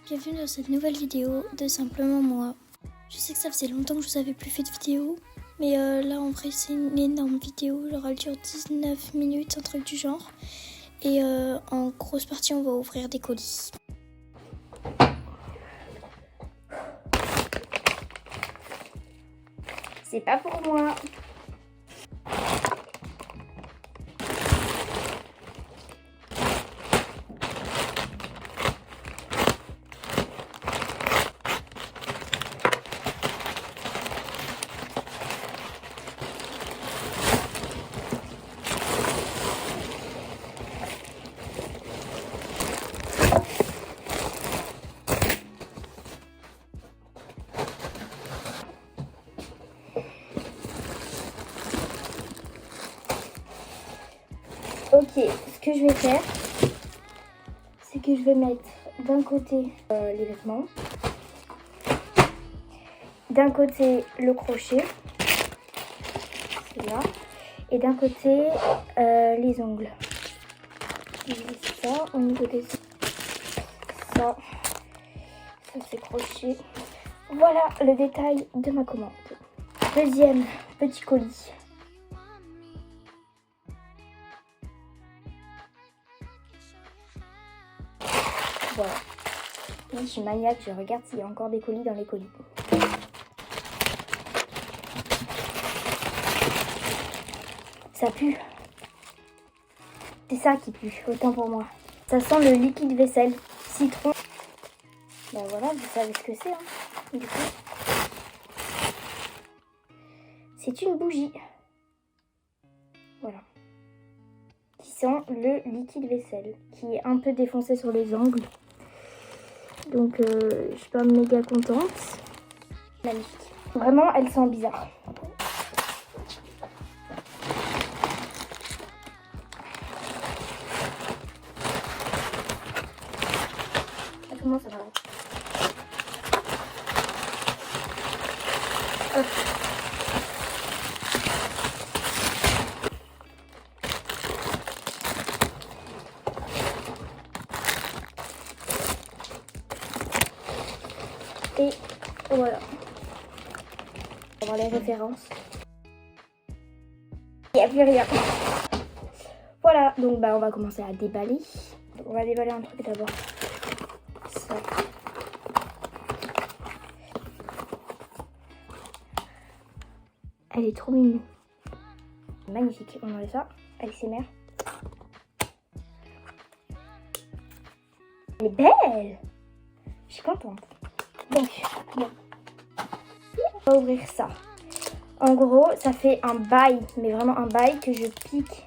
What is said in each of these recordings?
Bienvenue dans cette nouvelle vidéo de Simplement Moi. Je sais que ça faisait longtemps que je vous avais plus fait de vidéo, mais là en vrai c'est une énorme vidéo, genre elle dure 19 minutes, un truc du genre. Et en grosse partie on va ouvrir des colis. C'est pas pour moi. Ok, ce que je vais faire, c'est que je vais mettre d'un côté les vêtements, d'un côté le crochet, c'est là, et d'un côté les ongles. Je vais laisser ça au niveau des ça c'est crochet. Voilà le détail de ma commande. Deuxième petit colis. Voilà. Moi, je suis maniaque, je regarde s'il y a encore des colis dans les colis. Ça pue. C'est ça qui pue, autant pour moi. Ça sent le liquide vaisselle, citron. Ben voilà, vous savez ce que c'est, hein, du coup. C'est une bougie. Voilà. Qui sent le liquide vaisselle, qui est un peu défoncé sur les angles. Donc je suis pas méga contente. Magnifique. Vraiment, elle sent bizarre. Comment ça va? Hop. Et voilà. On va voir les références. Il n'y a plus rien. Voilà, donc on va commencer à déballer. On va déballer un truc d'abord. Ça. Elle est trop mignonne. Magnifique. On enlève ça avec ses mères. Elle est belle. Je suis contente. Donc, bon. On va ouvrir ça. En gros, ça fait un bail, mais vraiment un bail que je pique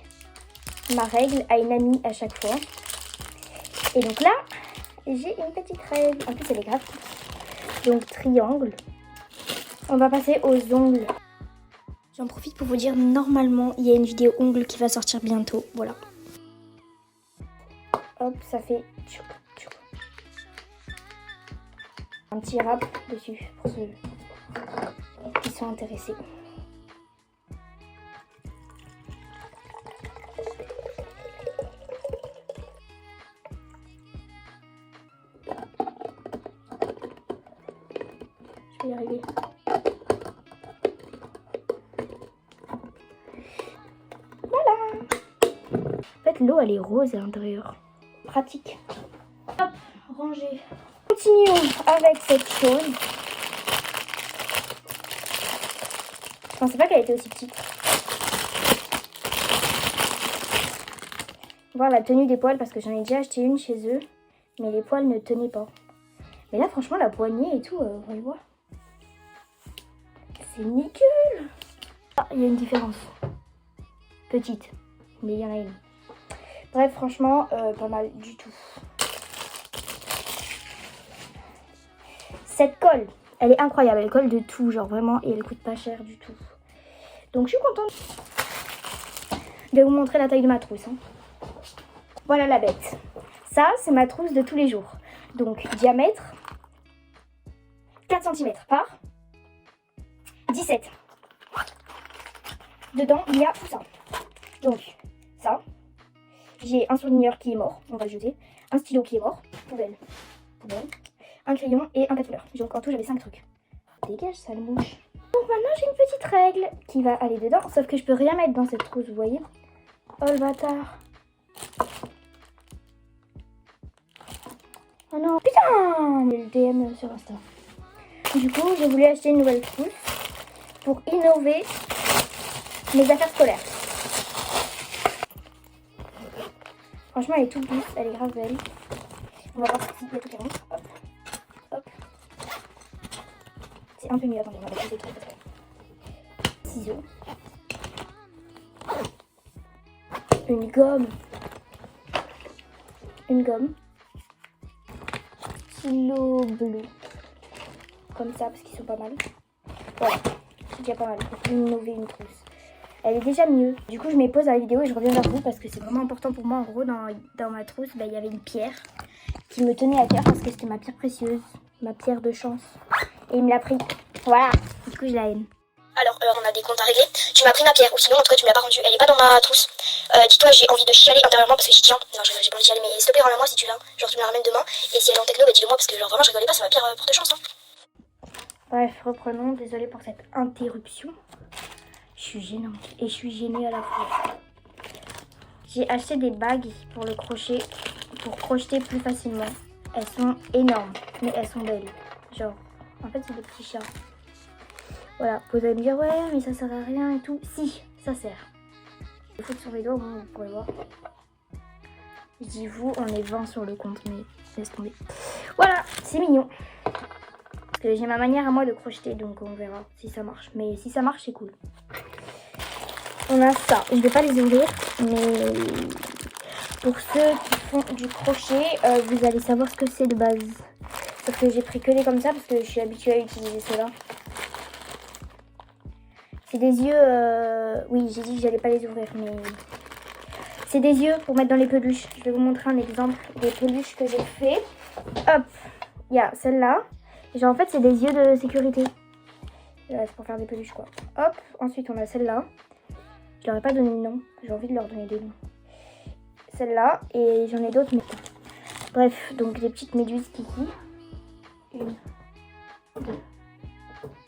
ma règle à une amie à chaque fois. Et donc là, j'ai une petite règle. En plus, elle est graphique. Donc, triangle. On va passer aux ongles. J'en profite pour vous dire, normalement il y a une vidéo ongles qui va sortir bientôt, voilà. Hop, ça fait tchouc, tchouc. Un petit rap dessus pour ceux qui sont intéressés. Je vais y arriver. Voilà. En fait, l'eau, elle est rose à l'intérieur. Pratique. Hop, rangé. Continuons avec cette chose. Je pensais pas qu'elle était aussi petite. Voir la tenue des poils parce que j'en ai déjà acheté une chez eux. Mais les poils ne tenaient pas. Mais là, franchement, la poignée et tout, on va y voir. C'est nickel. Ah, il y a une différence. Petite. Mais il y en a une. Bref, franchement, pas mal du tout. Cette colle, elle est incroyable. Elle colle de tout, genre vraiment. Et elle coûte pas cher du tout. Donc, je suis contente de vous montrer la taille de ma trousse. Hein. Voilà la bête. Ça, c'est ma trousse de tous les jours. Donc, diamètre 4 cm par 17. Dedans, il y a tout ça. Donc, ça. J'ai un surligneur qui est mort, on va le jeter. Un stylo qui est mort, poubelle. Poubelle. un crayon et un quatuor. Donc en tout j'avais 5 trucs. Dégage sale mouche. Donc maintenant j'ai une petite règle qui va aller dedans, sauf que je peux rien mettre dans cette trousse, vous voyez. Oh le bâtard. Oh non, putain, le DM sur Insta. Du coup j'ai voulu acheter une nouvelle trousse pour innover mes affaires scolaires. Franchement elle est toute douce, elle est grave belle. On va voir s'il y a tout qui rentre. Hop, hop. C'est un peu mieux, attendez, on va passer parce que... Ciseaux. Une gomme. Une gomme. Stylo bleu. Comme ça, parce qu'ils sont pas mal. Voilà, c'est déjà pas mal. Pour innover une trousse. Elle est déjà mieux. Du coup, je mets pause à la vidéo et je reviens vers vous parce que c'est vraiment important pour moi. En gros, dans ma trousse, bah, il y avait une pierre qui me tenait à cœur parce que c'était ma pierre précieuse. Ma pierre de chance. Et il me l'a pris. Voilà. Du coup, je la haine. Alors, on a des comptes à régler. Tu m'as pris ma pierre, ou sinon, en tout cas, tu me l'as pas rendue. Elle est pas dans ma trousse. Dis-toi, j'ai envie de chialer intérieurement parce que j'y tiens. Non, j'ai pas envie de chialer, mais s'il te plaît, rends-la moi si tu l'as. Genre, tu me la ramènes demain. Et si elle est en techno, bah dis-le moi parce que, genre, vraiment, je rigolais pas, c'est ma pierre porte-chance. Hein. Bref, reprenons. Désolée pour cette interruption. Je suis gênante. Et je suis gênée à la fois. J'ai acheté des bagues pour le crochet. Pour crocheter plus facilement. Elles sont énormes. Mais elles sont belles. Genre, en fait, c'est des petits chats. Voilà, vous allez me dire, ouais, mais ça sert à rien et tout. Si, ça sert. Il faut sur les doigts, vous pourrez voir. Je dis vous, on est 20 sur le compte, mais laisse tomber. Voilà, c'est mignon. Parce que j'ai ma manière à moi de crocheter, donc on verra si ça marche. Mais si ça marche, c'est cool. On a ça. Je ne vais pas les ouvrir, mais pour ceux qui font du crochet, vous allez savoir ce que c'est de base. Sauf que j'ai pris que les comme ça parce que je suis habituée à utiliser cela. C'est des yeux, oui j'ai dit que j'allais pas les ouvrir, mais c'est des yeux pour mettre dans les peluches. Je vais vous montrer un exemple des peluches que j'ai fait. Hop, il y a celle-là. Genre en fait c'est des yeux de sécurité. C'est pour faire des peluches quoi. Hop, ensuite on a celle-là. Je leur ai pas donné de nom, j'ai envie de leur donner des noms. Celle-là, et j'en ai d'autres mais... Bref, donc des petites méduses kiki. 1, 2,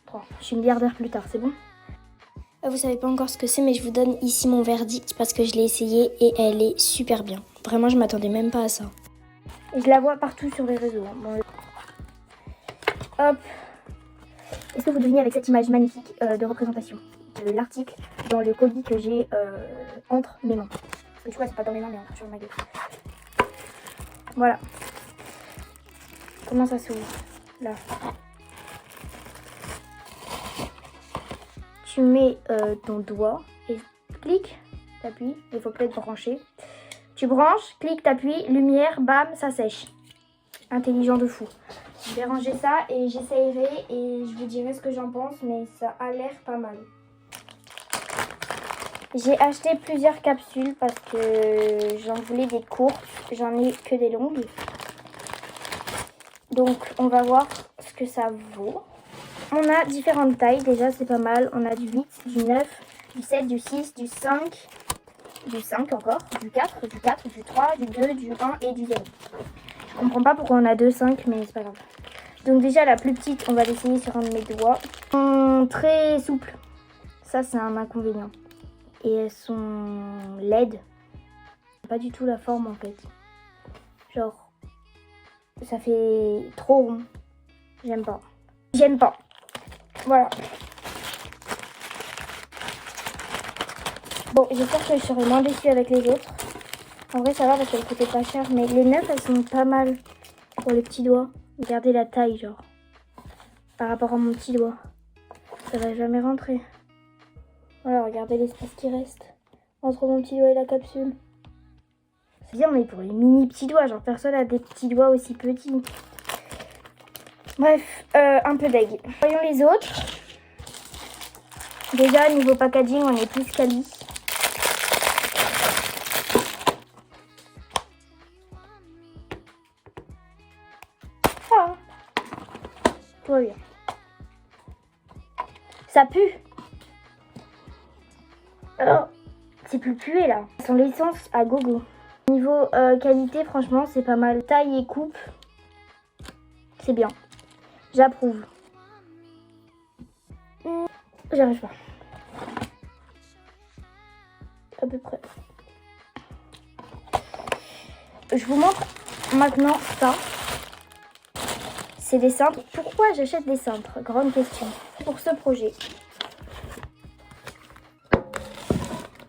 3. Je suis milliardaire plus tard, c'est bon? Vous savez pas encore ce que c'est, mais je vous donne ici mon verdict parce que je l'ai essayé et elle est super bien. Vraiment, je m'attendais même pas à ça. Et je la vois partout sur les réseaux. Bon, hop. Est-ce que vous devinez avec cette image magnifique de représentation de l'article dans le colis que j'ai entre mes mains? Parce que tu vois, c'est pas dans mes mains, mais sur ma gueule. Voilà. Comment ça s'ouvre? Là. Tu mets ton doigt et clique, t'appuies, il faut peut-être brancher. Tu branches, clique, t'appuies, lumière, bam, ça sèche. Intelligent de fou. Je vais ranger ça et j'essayerai et je vous dirai ce que j'en pense, mais ça a l'air pas mal. J'ai acheté plusieurs capsules parce que j'en voulais des courtes, j'en ai que des longues. Donc on va voir ce que ça vaut. On a différentes tailles, déjà c'est pas mal. On a du 8, du 9, du 7, du 6, du 5, du 5 encore, du 4, du 4, du 3, du 2, du 1 et du 0. Je comprends pas pourquoi on a 2, 5, mais c'est pas grave. Donc déjà la plus petite, on va l'essayer sur un de mes doigts. Elles sont très souples, ça c'est un inconvénient. Et elles sont laides. Pas du tout la forme en fait. Genre, ça fait trop rond. J'aime pas. J'aime pas. Voilà. Bon, j'espère que je serai moins déçue avec les autres. En vrai, ça va parce qu'elles coûtaient pas cher. Mais les 9, elles sont pas mal pour les petits doigts. Regardez la taille, genre. Par rapport à mon petit doigt. Ça va jamais rentrer. Voilà, regardez l'espace qui reste entre mon petit doigt et la capsule. C'est bien, mais pour les mini petits doigts. Genre, personne a des petits doigts aussi petits. Bref, un peu deg. Voyons les autres. Déjà, niveau packaging, on est plus quali. Ah, tout va bien. Ça pue. Oh, c'est plus pué là. Ça sent l'essence à gogo. Niveau qualité, franchement, c'est pas mal. Taille et coupe. C'est bien. J'approuve. J'arrive pas. À peu près. Je vous montre maintenant ça. C'est des cintres. Pourquoi j'achète des cintres? Grande question. Pour ce projet.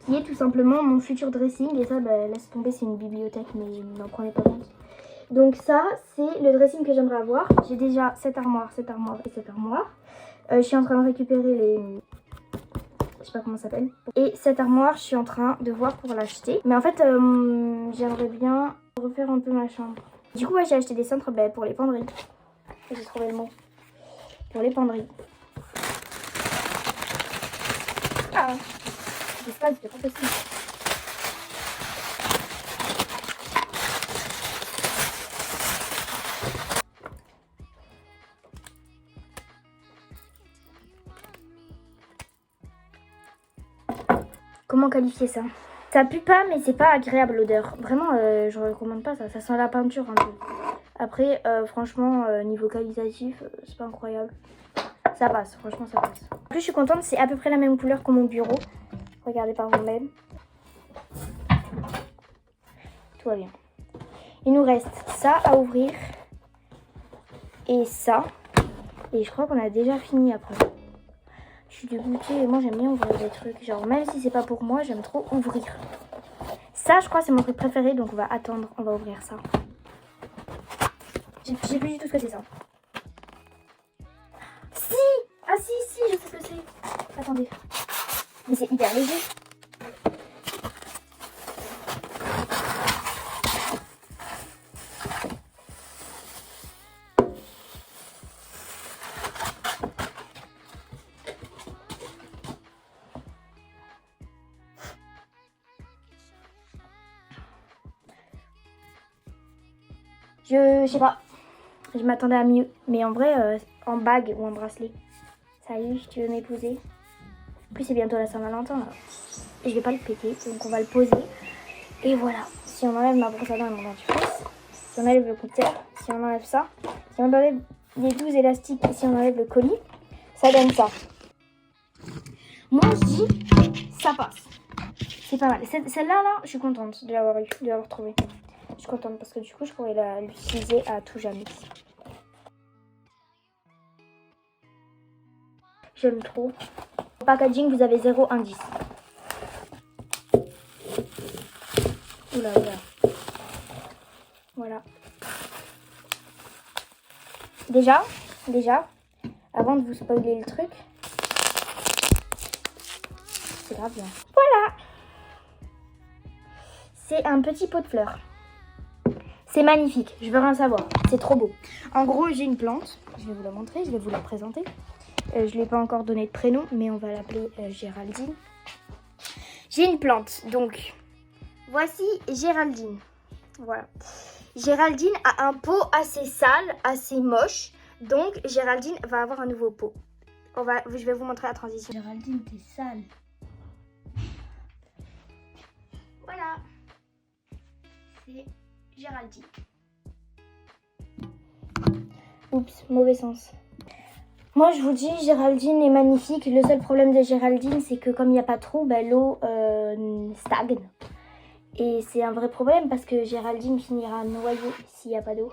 Qui est tout simplement mon futur dressing. Et ça, bah, laisse tomber, c'est une bibliothèque, mais n'en prenez pas compte. Donc ça, c'est le dressing que j'aimerais avoir. J'ai déjà cette armoire et cette armoire. Je suis en train de récupérer les... Je sais pas comment ça s'appelle. Et cette armoire, je suis en train de voir pour l'acheter. Mais en fait, j'aimerais bien refaire un peu ma chambre. Du coup, ouais, j'ai acheté des cintres pour les penderies. J'ai trouvé le mot. Pour les penderies. Ah, c'est pas possible. Comment qualifier ça? Ça pue pas, mais c'est pas agréable l'odeur. Vraiment, je recommande pas ça. Ça sent la peinture un peu. Après, franchement, niveau qualitatif, c'est pas incroyable. Ça passe, franchement, ça passe. En plus, je suis contente, c'est à peu près la même couleur que mon bureau. Regardez par vous-même. Tout va bien. Il nous reste ça à ouvrir. Et ça. Et je crois qu'on a déjà fini après. Je suis dégoûtée et moi j'aime bien ouvrir des trucs. Genre même si c'est pas pour moi, j'aime trop ouvrir. Ça je crois c'est mon truc préféré donc on va attendre. On va ouvrir ça. J'ai plus du tout ce que c'est ça. Si! Ah si, je sais ce que c'est. Attendez. Mais c'est hyper léger. Je sais pas. Je m'attendais à mieux. Mais en vrai, en bague ou en bracelet. Salut, tu veux m'épouser? En plus, c'est bientôt la Saint-Valentin là. Et je vais pas le péter, donc on va le poser. Et voilà. Si on enlève ma brosse à dents et mon dentifrice, si on enlève le cutter, si on enlève ça, si on enlève les 12 élastiques et si on enlève le colis, ça donne ça. Moi, je dis, ça passe. C'est pas mal. Celle-là, là, je suis contente de l'avoir eu, de l'avoir trouvée. Je suis contente parce que du coup, je pourrais l'utiliser à tout jamais. J'aime trop. Au packaging, vous avez 0 indice. Oula, oula. Voilà. Déjà, avant de vous spoiler le truc, c'est grave bien. Voilà. C'est un petit pot de fleurs. C'est magnifique, je veux rien savoir. C'est trop beau. En gros, j'ai une plante. Je vais vous la montrer, je vais vous la présenter. Je ne lui ai pas encore donné de prénom, mais on va l'appeler Géraldine. J'ai une plante, donc voici Géraldine. Voilà. Géraldine a un pot assez sale, assez moche. Donc Géraldine va avoir un nouveau pot. Je vais vous montrer la transition. Géraldine, t'es sale. Voilà. C'est Géraldine. Oups, mauvais sens. Moi je vous dis, Géraldine est magnifique. Le seul problème de Géraldine, c'est que comme il n'y a pas trop, l'eau stagne. Et c'est un vrai problème parce que Géraldine finira noyée s'il n'y a pas d'eau.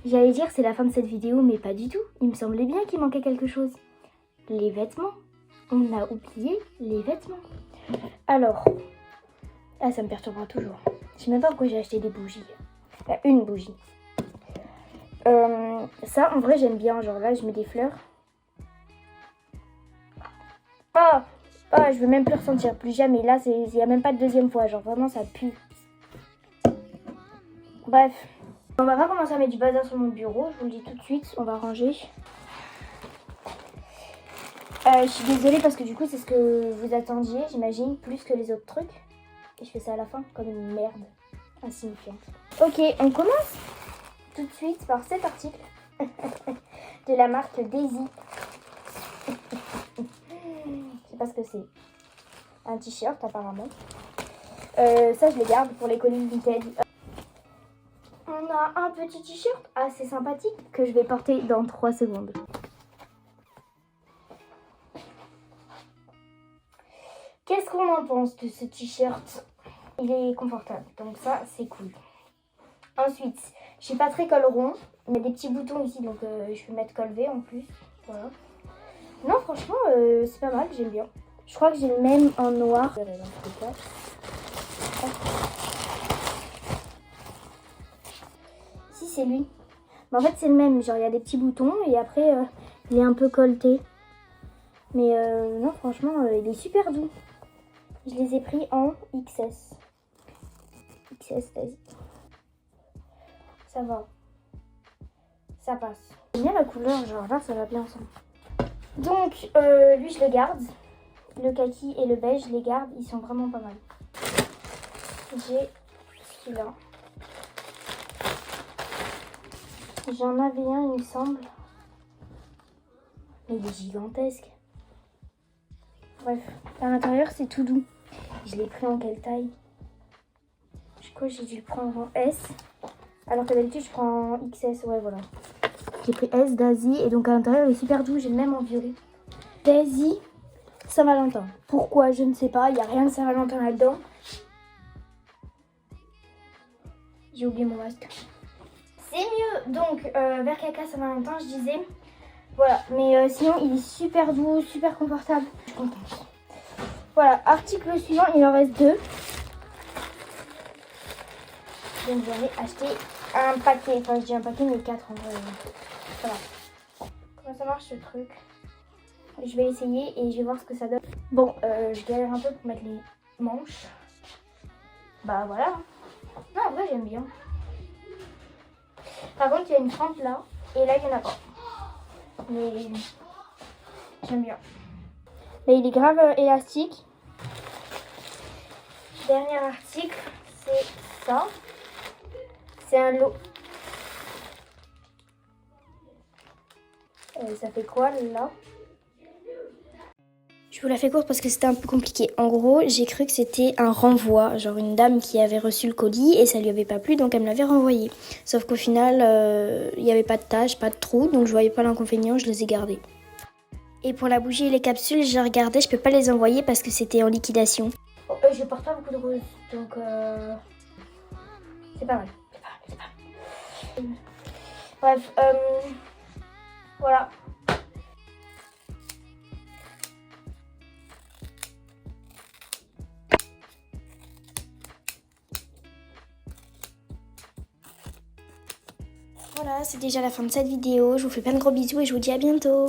J'allais dire c'est la fin de cette vidéo, mais pas du tout. Il me semblait bien qu'il manquait quelque chose. Les vêtements. On a oublié les vêtements. Alors, ça me perturbera toujours. Je sais même pas pourquoi j'ai acheté des bougies. Une bougie. Ça, en vrai, j'aime bien. Genre là, je mets des fleurs. Je veux même plus ressentir. Plus jamais. Là, il n'y a même pas de deuxième fois. Genre vraiment, ça pue. Bref. On va pas commencer à mettre du bazar sur mon bureau. Je vous le dis tout de suite. On va ranger. Je suis désolée parce que du coup, c'est ce que vous attendiez, j'imagine, plus que les autres trucs. Et je fais ça à la fin comme une merde insignifiante. Ok, on commence tout de suite par cet article de la marque Daisy. Je sais pas ce que c'est. Un t-shirt apparemment. Ça je les garde pour les colis Vinted. On a un petit t-shirt assez sympathique que je vais porter dans 3 secondes. Qu'est-ce qu'on en pense de ce t-shirt? Il est confortable, donc ça c'est cool. Ensuite, je suis pas très col rond. Il y a des petits boutons ici, donc je vais mettre col V en plus. Voilà. Non, franchement, c'est pas mal, j'aime bien. Je crois que j'ai le même en noir. Si, c'est lui. Mais en fait, c'est le même. Genre, il y a des petits boutons et après, il est un peu colleté. Mais non, franchement, il est super doux. Je les ai pris en XS. XS, vas-y. Ça va. Ça passe. J'aime bien la couleur, genre là, ça va bien ensemble. Donc, lui, je le garde. Le kaki et le beige, je les garde. Ils sont vraiment pas mal. J'ai celui-là. J'en avais un, il me semble. Mais il est gigantesque. Bref, à l'intérieur, c'est tout doux. Je l'ai pris en quelle taille? Je crois que j'ai dû le prendre en S. Alors que d'habitude, je prends en XS. Ouais, voilà. J'ai pris S d'Asie. Et donc, à l'intérieur, il est super doux. J'ai le même en violet. Daisy, Saint-Valentin. Pourquoi? Je ne sais pas. Il n'y a rien de Saint-Valentin là-dedans. J'ai oublié mon masque. C'est mieux. Donc, vert caca Saint-Valentin, je disais. Voilà. Mais sinon, il est super doux, super confortable. Je suis contente. Voilà. Article suivant, il en reste 2. Donc, j'en ai acheté un paquet. Enfin, je dis un paquet, mais 4 en vrai. Voilà. Comment ça marche ce truc? Je vais essayer et je vais voir ce que ça donne. Bon, je galère un peu pour mettre les manches. Bah voilà. Non, en vrai, j'aime bien. Par contre, il y a une fente là. Et là, il n'y en a pas. Mais j'aime bien. Mais il est grave élastique. Dernier article, c'est ça. C'est un lot. Ça fait quoi là? Je vous la fais courte parce que c'était un peu compliqué. En gros, j'ai cru que c'était un renvoi, genre une dame qui avait reçu le colis et ça lui avait pas plu, donc elle me l'avait renvoyé. Sauf qu'au final, il n'y avait pas de taches, pas de trous, donc je voyais pas l'inconvénient, je les ai gardés. Et pour la bougie et les capsules, j'ai regardé, je peux pas les envoyer parce que c'était en liquidation. Oh, je porte pas beaucoup de roses, donc c'est pas mal. C'est pas mal. Bref, voilà. Voilà, c'est déjà la fin de cette vidéo. Je vous fais plein de gros bisous et je vous dis à bientôt.